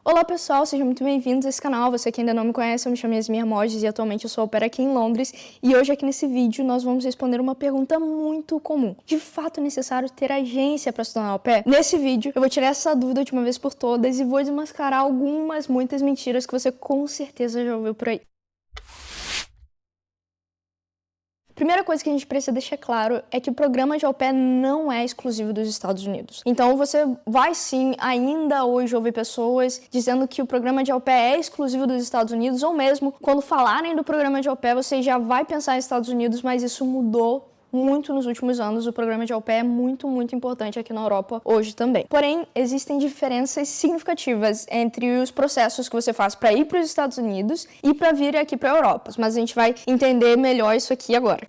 Olá pessoal, sejam muito bem-vindos a esse canal. Você que ainda não me conhece, eu me chamo Yasmin Hermoses e atualmente eu sou au pair aqui em Londres. E hoje aqui nesse vídeo nós vamos responder uma pergunta muito comum. De fato é necessário ter agência para se tornar au pair? Nesse vídeo eu vou tirar essa dúvida de uma vez por todas e vou desmascarar muitas mentiras que você com certeza já ouviu por aí. Primeira coisa que a gente precisa deixar claro é que o programa de au pair não é exclusivo dos Estados Unidos. Então você vai sim ainda hoje ouvir pessoas dizendo que o programa de au pair é exclusivo dos Estados Unidos, ou mesmo quando falarem do programa de au pair você já vai pensar nos Estados Unidos, mas isso mudou muito nos últimos anos. O programa de au pair é muito importante aqui na Europa hoje também. Porém, existem diferenças significativas entre os processos que você faz para ir para os Estados Unidos e para vir aqui para a Europa. Mas a gente vai entender melhor isso aqui agora.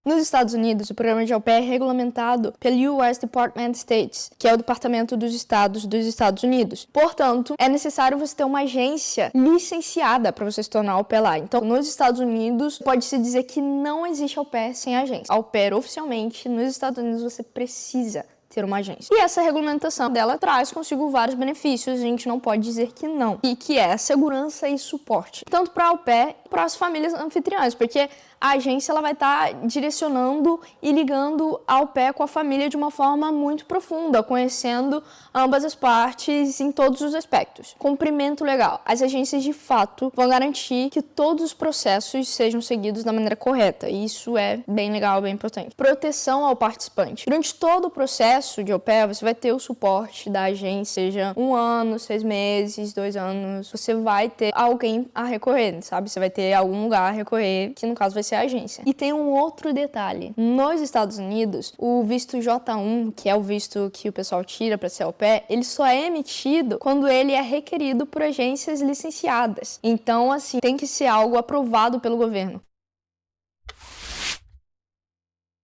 Nos Estados Unidos, o programa de au pair é regulamentado pelo US Department of State, que é o Departamento dos Estados dos Estados Unidos. Portanto, é necessário você ter uma agência licenciada para você se tornar au pair lá. Então, nos Estados Unidos, pode-se dizer que não existe au pair sem agência. Au pair, oficialmente, nos Estados Unidos, você precisa ter uma agência. E essa regulamentação dela traz consigo vários benefícios, a gente não pode dizer que não. E que é segurança e suporte. Tanto para au pair, para as famílias anfitriãs, porque a agência ela vai estar direcionando e ligando au pair com a família de uma forma muito profunda, conhecendo ambas as partes em todos os aspectos. Cumprimento legal. As agências, de fato, vão garantir que todos os processos sejam seguidos da maneira correta. E isso é bem legal, bem importante. Proteção ao participante. Durante todo o processo de au pair, você vai ter o suporte da agência, seja 1 ano, 6 meses, 2 anos. Você vai ter alguém a recorrer, sabe? Você vai ter algum lugar a recorrer, que no caso vai ser a agência. E tem um outro detalhe. Nos Estados Unidos, o visto J1, que é o visto que o pessoal tira para ser au pair, ele só é emitido quando ele é requerido por agências licenciadas. Então, assim, tem que ser algo aprovado pelo governo.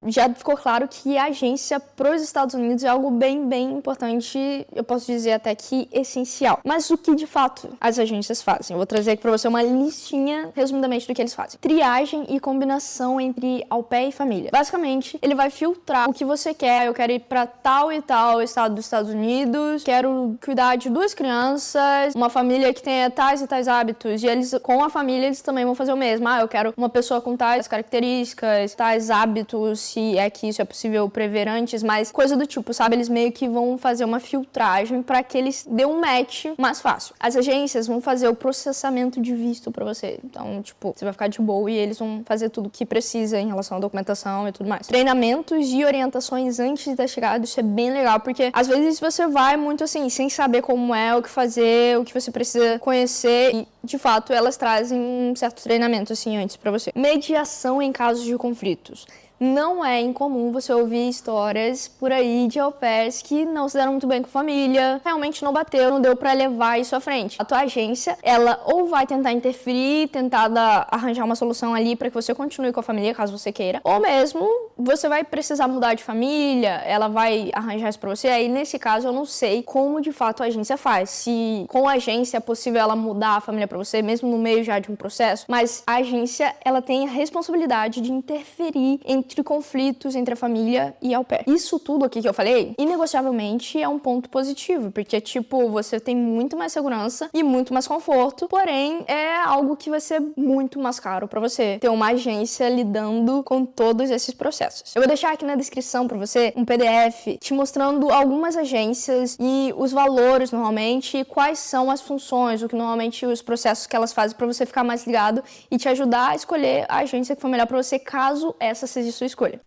Já ficou claro que a agência para os Estados Unidos é algo bem importante, eu posso dizer até que essencial. Mas o que de fato as agências fazem? Eu vou trazer aqui para você uma listinha, resumidamente, do que eles fazem. Triagem e combinação entre au pair e família. Basicamente, ele vai filtrar o que você quer. Eu quero ir para tal e tal estado dos Estados Unidos, quero cuidar de 2 crianças, uma família que tenha tais e tais hábitos, e eles, com a família, eles também vão fazer o mesmo. Eu quero uma pessoa com tais características, tais hábitos, se é que isso é possível prever antes, mas coisa do tipo, sabe? Eles meio que vão fazer uma filtragem para que eles dê um match mais fácil. As agências vão fazer o processamento de visto para você. Então, tipo, você vai ficar de boa e eles vão fazer tudo o que precisa em relação à documentação e tudo mais. Treinamentos e orientações antes da chegada, isso é bem legal, porque às vezes você vai muito assim, sem saber como é, o que fazer, o que você precisa conhecer, e de fato elas trazem um certo treinamento assim antes para você. Mediação em casos de conflitos. Não é incomum você ouvir histórias por aí de au pairs que não se deram muito bem com a família, realmente não bateu, não deu pra levar isso à frente. A tua agência, ela ou vai tentar interferir, tentar arranjar uma solução ali pra que você continue com a família, caso você queira, ou mesmo você vai precisar mudar de família, ela vai arranjar isso pra você. Aí, nesse caso, eu não sei como de fato a agência faz. Se com a agência é possível ela mudar a família pra você, mesmo no meio já de um processo, mas a agência, ela tem a responsabilidade de interferir entre conflitos entre a família e au pair. Isso tudo aqui que eu falei, inegociavelmente é um ponto positivo, porque, tipo, você tem muito mais segurança e muito mais conforto, porém, é algo que vai ser muito mais caro pra você ter uma agência lidando com todos esses processos. Eu vou deixar aqui na descrição pra você um PDF te mostrando algumas agências e os valores normalmente, e quais são as funções, o que normalmente os processos que elas fazem pra você ficar mais ligado e te ajudar a escolher a agência que for melhor pra você, caso essa seja sua escolha.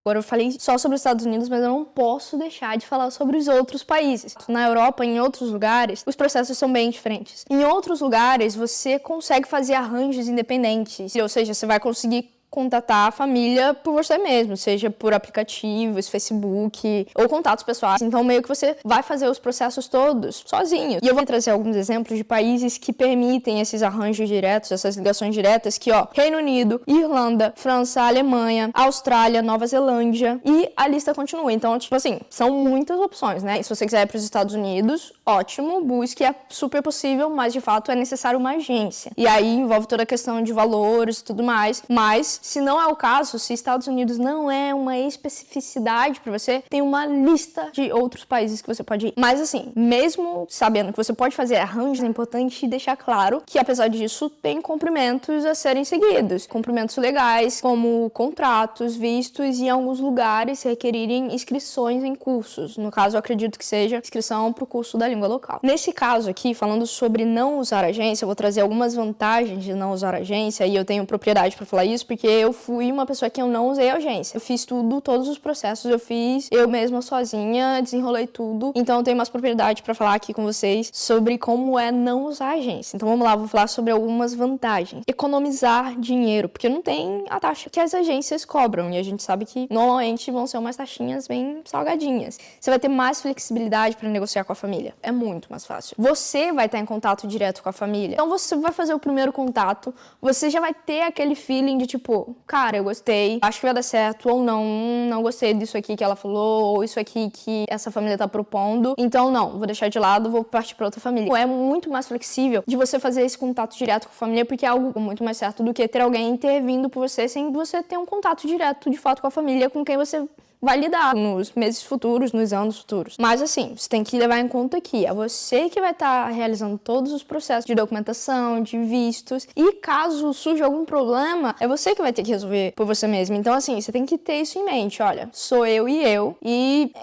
Agora eu falei só sobre os Estados Unidos, mas eu não posso deixar de falar sobre os outros países. Na Europa, em outros lugares, os processos são bem diferentes. Em outros lugares, você consegue fazer arranjos independentes, ou seja, você vai conseguir contatar a família por você mesmo, seja por aplicativos, Facebook ou contatos pessoais. Então, meio que você vai fazer os processos todos sozinho. E eu vou trazer alguns exemplos de países que permitem esses arranjos diretos, essas ligações diretas, que, Reino Unido, Irlanda, França, Alemanha, Austrália, Nova Zelândia, e a lista continua. Então, tipo assim, são muitas opções, né? E se você quiser ir para os Estados Unidos, ótimo, busque, é super possível, mas de fato é necessário uma agência. E aí envolve toda a questão de valores e tudo mais, mas Se não é o caso, se Estados Unidos não é uma especificidade para você, tem uma lista de outros países que você pode ir. Mas assim, mesmo sabendo que você pode fazer arranjos, é importante deixar claro que, apesar disso, tem cumprimentos a serem seguidos. Cumprimentos legais, como contratos, vistos e, em alguns lugares, requerirem inscrições em cursos. No caso, eu acredito que seja inscrição para o curso da língua local. Nesse caso aqui, falando sobre não usar agência, eu vou trazer algumas vantagens de não usar agência, e eu tenho propriedade para falar isso, porque eu fui uma pessoa que eu não usei agência. Eu fiz tudo, todos os processos eu fiz eu mesma sozinha, desenrolei tudo. Então eu tenho mais propriedade para falar aqui com vocês sobre como é não usar agência. Então vamos lá, vou falar sobre algumas vantagens. Economizar dinheiro, porque não tem a taxa que as agências cobram, e a gente sabe que normalmente vão ser umas taxinhas bem salgadinhas. Você vai ter mais flexibilidade para negociar com a família. É muito mais fácil. Você vai estar em contato direto com a família. Então você vai fazer o primeiro contato, você já vai ter aquele feeling de tipo, cara, eu gostei, acho que vai dar certo, ou não gostei disso aqui que ela falou, ou isso aqui que essa família tá propondo, então não, vou deixar de lado, vou partir para outra família. É muito mais flexível de você fazer esse contato direto com a família, porque é algo muito mais certo do que ter alguém intervindo por você sem você ter um contato direto de fato com a família com quem você vai lidar nos meses futuros, nos anos futuros. Mas assim, você tem que levar em conta que é você que vai estar realizando todos os processos de documentação, de vistos, e caso surja algum problema, é você que vai ter que resolver por você mesmo. Então assim, você tem que ter isso em mente, olha, sou eu e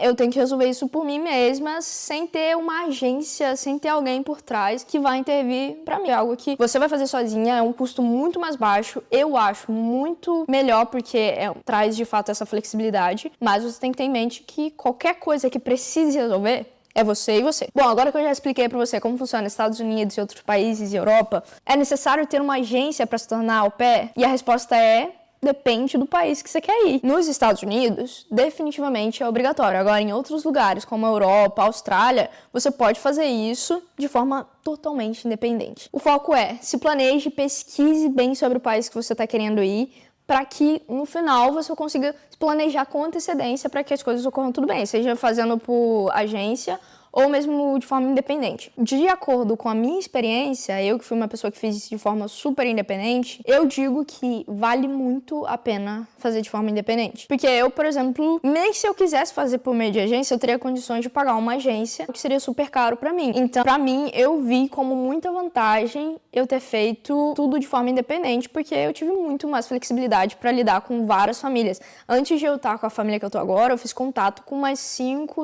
eu tenho que resolver isso por mim mesma, sem ter uma agência, sem ter alguém por trás que vai intervir pra mim. É algo que você vai fazer sozinha, é um custo muito mais baixo, eu acho muito melhor, porque traz de fato essa flexibilidade, mas você tem que ter em mente que qualquer coisa que precise resolver é você e você. Bom, agora que eu já expliquei pra você como funciona nos Estados Unidos e outros países e Europa, é necessário ter uma agência para se tornar au pair? E a resposta é: depende do país que você quer ir. Nos Estados Unidos, definitivamente é obrigatório. Agora, em outros lugares, como a Europa, a Austrália, você pode fazer isso de forma totalmente independente. O foco é: se planeje, pesquise bem sobre o país que você está querendo ir, para que no final você consiga se planejar com antecedência para que as coisas ocorram tudo bem, seja fazendo por agência ou mesmo de forma independente. De acordo com a minha experiência, eu que fui uma pessoa que fiz isso de forma super independente, eu digo que vale muito a pena fazer de forma independente. Porque eu, por exemplo, nem se eu quisesse fazer por meio de agência, eu teria condições de pagar uma agência, o que seria super caro pra mim. Então, pra mim, eu vi como muita vantagem eu ter feito tudo de forma independente, porque eu tive muito mais flexibilidade pra lidar com várias famílias. Antes de eu estar com a família que eu tô agora, eu fiz contato com mais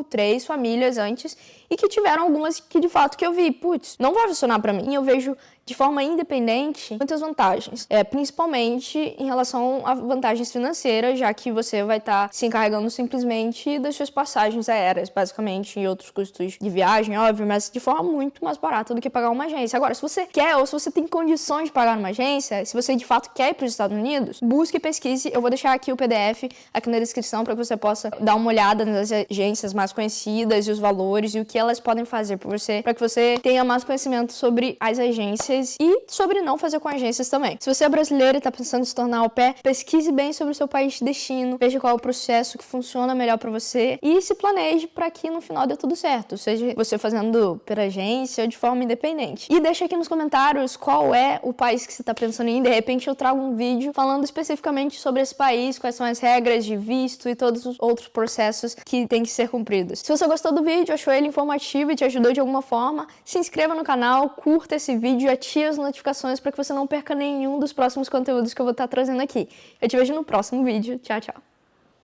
3 famílias antes, e que tiveram algumas que de fato que eu vi, putz, não vai funcionar pra mim. Eu vejo de forma independente muitas vantagens, principalmente em relação a vantagens financeiras, já que você vai estar se encarregando simplesmente das suas passagens aéreas, basicamente, e outros custos de viagem, óbvio, mas de forma muito mais barata do que pagar uma agência. Agora, se você quer ou se você tem condições de pagar uma agência, se você de fato quer ir para os Estados Unidos, busque e pesquise. Eu vou deixar aqui o PDF aqui na descrição para que você possa dar uma olhada nas agências mais conhecidas e os valores e o que elas podem fazer por você, para que você tenha mais conhecimento sobre as agências e sobre não fazer com agências também. Se você é brasileiro e está pensando em se tornar au pair, pesquise bem sobre o seu país de destino, veja qual é o processo que funciona melhor para você e se planeje para que no final dê tudo certo, seja você fazendo por agência ou de forma independente. E deixa aqui nos comentários qual é o país que você está pensando em. De repente eu trago um vídeo falando especificamente sobre esse país, quais são as regras de visto e todos os outros processos que têm que ser cumpridos. Se você gostou do vídeo, achou ele informativo e te ajudou de alguma forma, se inscreva no canal, curta esse vídeo e ative as notificações para que você não perca nenhum dos próximos conteúdos que eu vou estar trazendo aqui. Eu te vejo no próximo vídeo. Tchau, tchau.